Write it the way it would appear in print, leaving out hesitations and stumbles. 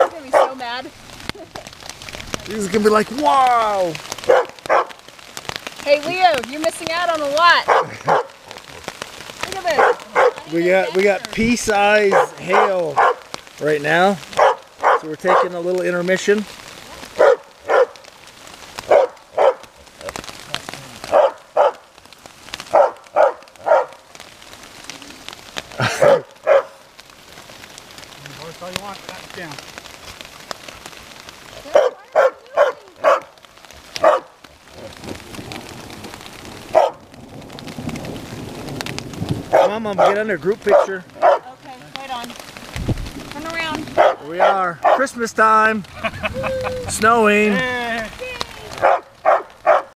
He's gonna be so mad. He's gonna be like, wow! Hey Leo, you're missing out on a lot. Look at this. We got pea-sized hail right now, so we're taking a little intermission. That's all you want. Back down. Come on, Mom, get under group picture. Okay, wait on. Turn around. Here we are, Christmas time, snowing. Yeah.